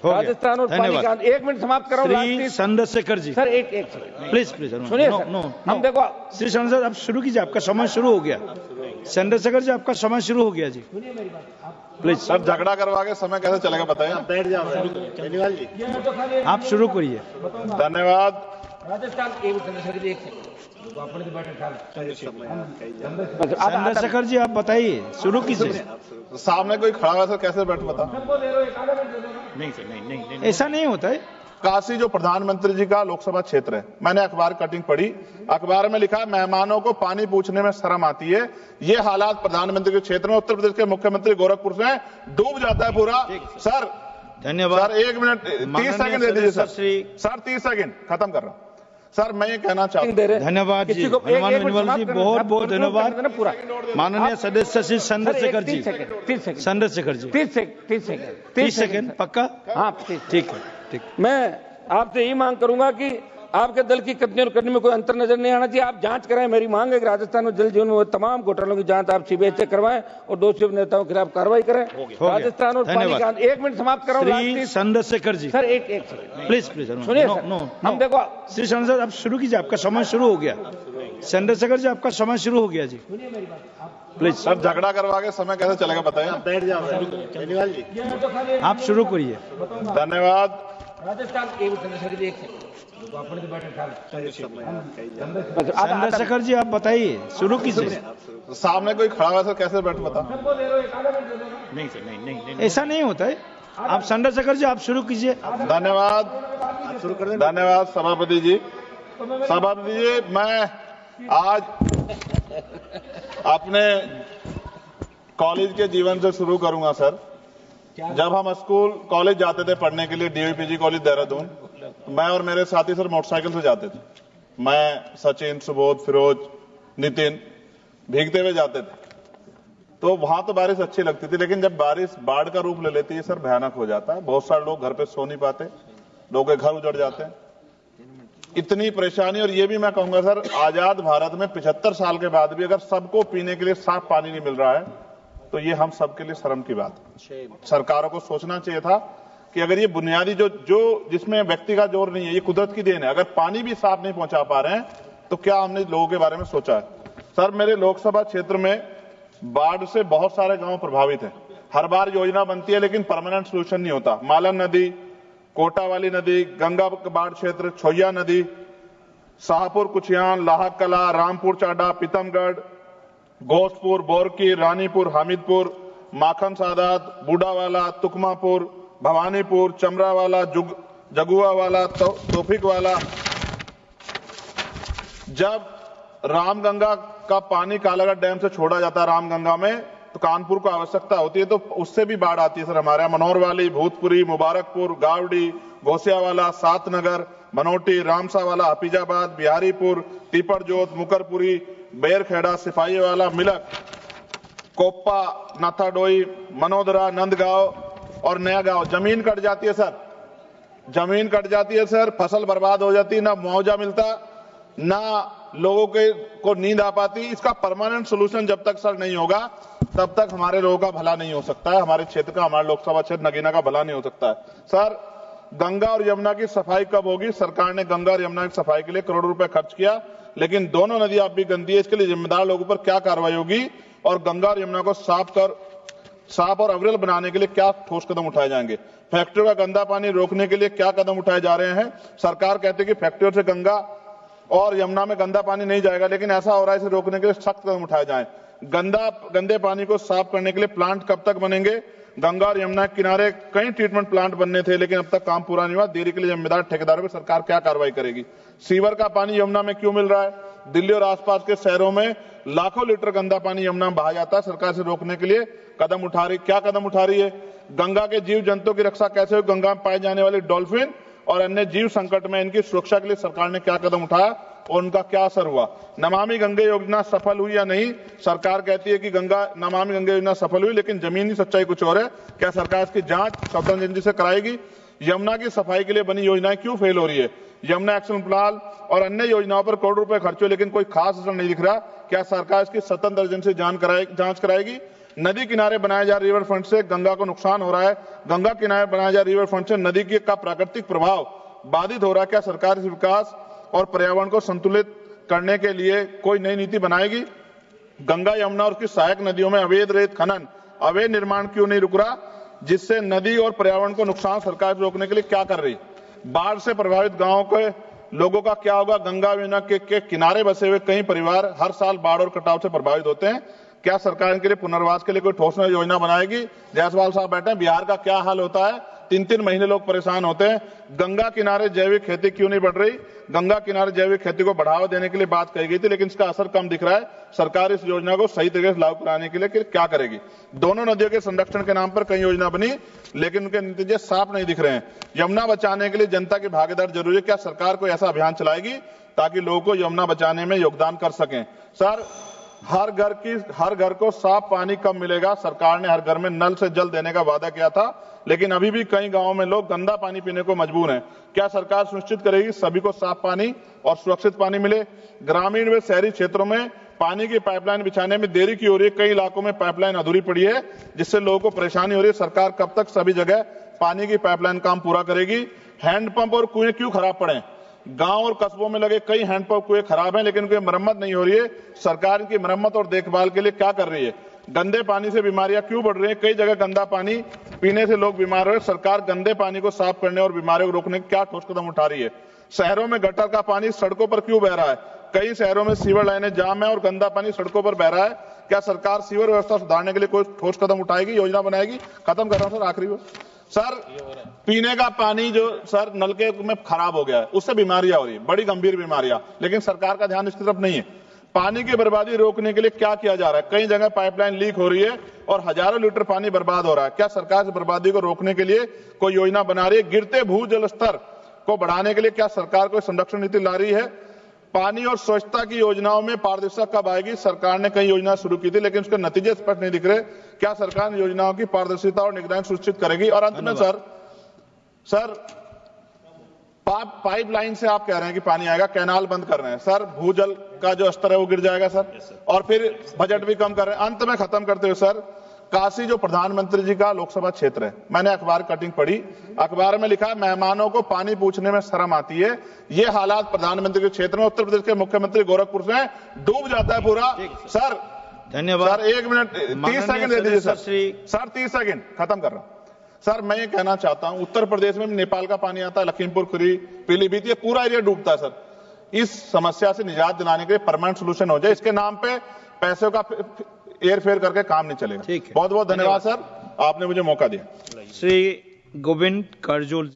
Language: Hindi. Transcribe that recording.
राजस्थान और पानी का। एक मिनट समाप्त करो श्री चंद्रशेखर जी, सर एक सेकंड प्लीज सुनिए सर, हम देखो श्री चंद्रशेखर, आप शुरू कीजिए, आपका समय शुरू हो गया। चंद्रशेखर जी, आपका समय शुरू हो गया जी, प्लीज। सर झगड़ा करवा के समय कैसे चलेगा बताइए। बैठ जाओ केजरीवाल जी, आप शुरू करिए। धन्यवाद। राजस्थान चंद्रशेखर जी, आप बताइए, शुरू कीजिए। सामने कोई खड़ा हुआ सर, कैसे बैठ बता। नहीं सर, नहीं, ऐसा नहीं होता है। काशी जो प्रधानमंत्री जी का लोकसभा क्षेत्र है, मैंने अखबार कटिंग पढ़ी, अखबार में लिखा है मेहमानों को पानी पूछने में शर्म आती है। ये हालात प्रधानमंत्री के क्षेत्र में उत्तर प्रदेश के मुख्यमंत्री गोरखपुर से डूब जाता है पूरा। सर धन्यवाद। सर 1 मिनट 30 सेकंड दे दीजिए सर। सर 30 सेकंड खत्म कर रहा हूं। सर मैं ये कहना चाहता हूं। धन्यवाद जी, हनुमान बेनीवाल जी, बहुत बहुत धन्यवाद। माननीय सदस्य श्री चंद्रशेखर जी, चंद्रशेखर जी, 30 सेकंड पक्का? हाँ ठीक है, ठीक। मैं आपसे यही मांग करूंगा कि आपके दल की कथनी और करनी में कोई अंतर नजर नहीं आना चाहिए। आप जांच कराएं। मेरी मांग है कि राजस्थान में जल जीवन में तमाम घोटालों की जांच आप सीबीआई से करवाएं और दोषी नेताओं के खिलाफ कार्रवाई करें। राजस्थान और पानी का। एक मिनट समाप्त करो श्री चंद्रशेखर जी, सर एक सेकंड प्लीज सुनिए सर, हम देखो श्री चंद्रशेखर, आप शुरू कीजिए, आपका समय शुरू हो गया। चंद्रशेखर जी, आपका समय शुरू हो गया जी, प्लीज। सर झगड़ा करवा के समय कैसे चलेगा बताइए। बैठ जाओ केजरीवाल जी, आप शुरू करिए। धन्यवाद। राजस्थान चंद्रशेखर जी, आप बताइए, शुरू कीजिए। सामने कोई खड़ा हुआ सर, कैसे बैठ बता। नहीं सर, नहीं, ऐसा नहीं होता है। आप चंद्रशेखर जी, आप शुरू कीजिए। धन्यवाद। धन्यवाद सभापति जी। सभापति जी, मैं आज अपने कॉलेज के जीवन से शुरू करूंगा सर। जब हम स्कूल कॉलेज जाते थे पढ़ने के लिए, डीवीपीजी कॉलेज देहरादून, मैं और मेरे साथी सर मोटरसाइकिल से जाते थे। मैं, सचिन, सुबोध, फिरोज, नितिन भीगते हुए जाते थे। तो वहां तो बारिश अच्छी लगती थी, लेकिन जब बारिश बाढ़ का रूप ले लेती है सर, भयानक हो जाता है। बहुत सारे लोग घर पे सो नहीं पाते, लोगों के घर उजड़ जाते हैं, इतनी परेशानी। और ये भी मैं कहूंगा सर, आजाद भारत में 75 साल के बाद भी अगर सबको पीने के लिए साफ पानी नहीं मिल रहा है, तो ये हम सबके लिए शर्म की बात है। सरकारों को सोचना चाहिए था कि अगर ये बुनियादी जो जिसमें व्यक्ति का जोर नहीं है, ये कुदरत की देन है, अगर पानी भी साफ नहीं पहुंचा पा रहे हैं, तो क्या हमने लोगों के बारे में सोचा है। सर मेरे लोकसभा क्षेत्र में बाढ़ से बहुत सारे गांव प्रभावित हैं। हर बार योजना बनती है लेकिन परमानेंट सोल्यूशन नहीं होता। मालन नदी, कोटा वाली नदी, गंगा बाढ़ क्षेत्र, छोया नदी, शाहपुर कुचियान, लाहक कला, रामपुर चाडा, पीतमगढ़, घोषपुर, बोरकी, रानीपुर, हामिदपुर, माखन सादात, बूढ़ावाला, तुकमापुर, भवानीपुर, चमरावाला, जगुआवाला, तोफिक वाला। जब रामगंगा का पानी कालागढ़ डैम से छोड़ा जाता है रामगंगा में, तो कानपुर को आवश्यकता होती है, तो उससे भी बाढ़ आती है सर हमारे यहाँ। मनोहरवाली, भूतपुरी, मुबारकपुर, गावड़ी, घोसियावाला, सातनगर, बनोटी, रामसावाला, हफीजाबाद, बिहारीपुर, तीपरजोत, मुकरपुरी, बेरखेड़ा, सिपाहीवाला, मिलक, कोप्पा, नाथाडोई, मनोदरा, नंदगांव और नया गांव। जमीन कट जाती है सर, जमीन कट जाती है सर, फसल बर्बाद हो जाती है, ना मुआवजा मिलता, ना लोगों को नींद आ पाती। इसका परमानेंट सोल्यूशन जब तक सर नहीं होगा, तब तक हमारे लोगों का भला नहीं हो सकता है, हमारे क्षेत्र का, हमारे लोकसभा क्षेत्र नगीना का भला नहीं हो सकता है। सर गंगा और यमुना की सफाई कब होगी? सरकार ने गंगा और यमुना की सफाई के लिए करोड़ों रुपए खर्च किया, लेकिन दोनों नदियां अब भी गंदी है। इसके लिए जिम्मेदार लोगों पर क्या कार्रवाई होगी और गंगा और यमुना को साफ और अविरल बनाने के लिए क्या ठोस कदम उठाए जाएंगे? फैक्ट्रियों का गंदा पानी रोकने के लिए क्या कदम उठाए जा रहे हैं? सरकार कहती है कि फैक्ट्रियों से गंगा और यमुना में गंदा पानी नहीं जाएगा, लेकिन ऐसा हो रहा है, इसे रोकने के लिए सख्त कदम उठाए जाएं। गंदे पानी को साफ करने के लिए प्लांट कब तक बनेंगे? गंगा और यमुना के किनारे कई ट्रीटमेंट प्लांट बनने थे, लेकिन अब तक काम पूरा नहीं हुआ। देरी के लिए जिम्मेदार ठेकेदारों पर सरकार क्या कार्रवाई करेगी? सीवर का पानी यमुना में क्यों मिल रहा है? दिल्ली और आसपास के शहरों में लाखों लीटर गंदा पानी यमुना में बहा जाता है। सरकार से रोकने के लिए क्या कदम उठा रही है? गंगा के जीव जंतुओं की रक्षा कैसे हो? गंगा में पाए जाने वाले डॉल्फिन और अन्य जीव संकट में इनकी सुरक्षा के लिए सरकार ने क्या कदम उठाया और उनका क्या असर हुआ? नमामि गंगे योजना सफल हुई या नहीं? सरकार कहती है कि नमामि गंगे योजना सफल हुई, लेकिन जमीनी सच्चाई कुछ और है। क्या सरकार इसकी जांच स्वतंत्र एजेंसी से कराएगी? यमुना की सफाई के लिए बनी योजनाएं क्यों फेल हो रही है? यमुना एक्शन प्लान और अन्य योजनाओं पर करोड़ों रुपए खर्च हुए, लेकिन कोई खास असर नहीं दिख रहा। क्या सरकार इसकी स्वतंत्र एजेंसी जांच कराएगी? नदी किनारे बनाए जा रिवर फ्रंट से गंगा को नुकसान हो रहा है, गंगा किनारे बनाए जा रिवर फ्रंट से नदी का प्राकृतिक प्रभाव बाधित हो रहा है। क्या सरकार इस विकास और पर्यावरण को संतुलित करने के लिए कोई नई नीति बनाएगी? गंगा, यमुना और उसकी सहायक नदियों में अवैध रेत खनन, अवैध निर्माण क्यों नहीं रुक रहा, जिससे नदी और पर्यावरण को नुकसान सरकार रोकने के लिए क्या कर रही? बाढ़ से प्रभावित गांवों के लोगों का क्या होगा? गंगा यमुना के किनारे बसे हुए कई परिवार हर साल बाढ़ और कटाव से प्रभावित होते हैं। क्या सरकार इनके लिए पुनर्वास के लिए कोई ठोस योजना बनाएगी? जायसवाल साहब बैठे हैं, बिहार का क्या हाल होता है? 3-3 महीने लोग परेशान होते हैं। गंगा किनारे जैविक खेती क्यों नहीं बढ़ रही? गंगा किनारे जैविक खेती को बढ़ावा देने के लिए बात कही गई थी, लेकिन इसका असर कम दिख रहा है। सरकार इस योजना को सही तरीके से लागू कराने के लिए क्या करेगी? दोनों नदियों के संरक्षण के नाम पर कई योजना बनी, लेकिन उनके नतीजे साफ नहीं दिख रहे हैं। यमुना बचाने के लिए जनता की भागीदारी जरूरी है। क्या सरकार कोई ऐसा अभियान चलाएगी ताकि लोगों को यमुना बचाने में योगदान कर सकें? सर, हर घर को साफ पानी कब मिलेगा? सरकार ने हर घर में नल से जल देने का वादा किया था, लेकिन अभी भी कई गांवों में लोग गंदा पानी पीने को मजबूर हैं। क्या सरकार सुनिश्चित करेगी सभी को साफ पानी और सुरक्षित पानी मिले? ग्रामीण व शहरी क्षेत्रों में पानी की पाइपलाइन बिछाने में देरी की हो रही है। कई इलाकों में पाइपलाइन अधूरी पड़ी है, जिससे लोगों को परेशानी हो रही है। सरकार कब तक सभी जगह पानी की पाइपलाइन काम पूरा करेगी? हैंडपंप और कुएं क्यों खराब पड़े? गांव और कस्बों में लगे कई हैंडपंप कुएं खराब हैं, लेकिन उनकी मरम्मत नहीं हो रही है। सरकार इनकी मरम्मत और देखभाल के लिए क्या कर रही है? गंदे पानी से बीमारियां क्यों बढ़ रही हैं? कई जगह गंदा पानी पीने से लोग बीमार हो रहे हैं। सरकार गंदे पानी को साफ करने और बीमारियों को रोकने के क्या ठोस कदम उठा रही है? शहरों में गटर का पानी सड़कों पर क्यों बह रहा है? कई शहरों में सीवर लाइनें जाम है और गंदा पानी सड़कों पर बह रहा है। क्या सरकार सीवर व्यवस्था सुधारने के लिए कोई ठोस कदम उठाएगी, योजना बनाएगी? खत्म कर रहा हूं सर, आखिरी सर, पीने का पानी जो सर नलके में खराब हो गया है, उससे बीमारियां हो रही है, बड़ी गंभीर बीमारियां, लेकिन सरकार का ध्यान इसकी तरफ नहीं है। पानी की बर्बादी रोकने के लिए क्या किया जा रहा है? कई जगह पाइपलाइन लीक हो रही है और हजारों लीटर पानी बर्बाद हो रहा है। क्या सरकार इस बर्बादी को रोकने के लिए कोई योजना बना रही है? गिरते भूजल स्तर को बढ़ाने के लिए क्या सरकार कोई संरक्षण नीति ला रही है? पानी और स्वच्छता की योजनाओं में पारदर्शिता कब आएगी? सरकार ने कई योजना शुरू की थी, लेकिन उसके नतीजे स्पष्ट नहीं दिख रहे। क्या सरकार योजनाओं की पारदर्शिता और निगरानी सुनिश्चित करेगी? और अंत में सर पाइपलाइन से आप कह रहे हैं कि पानी आएगा, कैनाल बंद कर रहे हैं सर, भूजल का जो स्तर है वो गिर जाएगा सर, और फिर बजट भी कम कर रहे हैं। अंत में खत्म करते हुए सर, काशी जो प्रधानमंत्री जी का लोकसभा क्षेत्र है, मैंने अखबार कटिंग पढ़ी, अखबार में लिखा है मेहमानों को पानी पूछने में शर्म आती है। ये हालात प्रधानमंत्री के क्षेत्र में, उत्तर प्रदेश के मुख्यमंत्री गोरखपुर से डूब जाता है पूरा। सर धन्यवाद सर, 1 मिनट 30 सेकंड दे दीजिए सर 30 सेकंड खत्म कर रहा हूं सर। मैं ये कहना चाहता हूं, उत्तर प्रदेश में नेपाल का पानी आता है, लखीमपुर खीरी, पीलीभीत, ये पूरा एरिया डूबता है सर। इस समस्या से निजात दिलाने के लिए परमानेंट सोल्यूशन हो जाए। इसके नाम पे पैसों का एयर फेयर करके काम नहीं चलेगा। बहुत बहुत धन्यवाद सर, आपने मुझे मौका दिया। श्री गोविंद करजोल।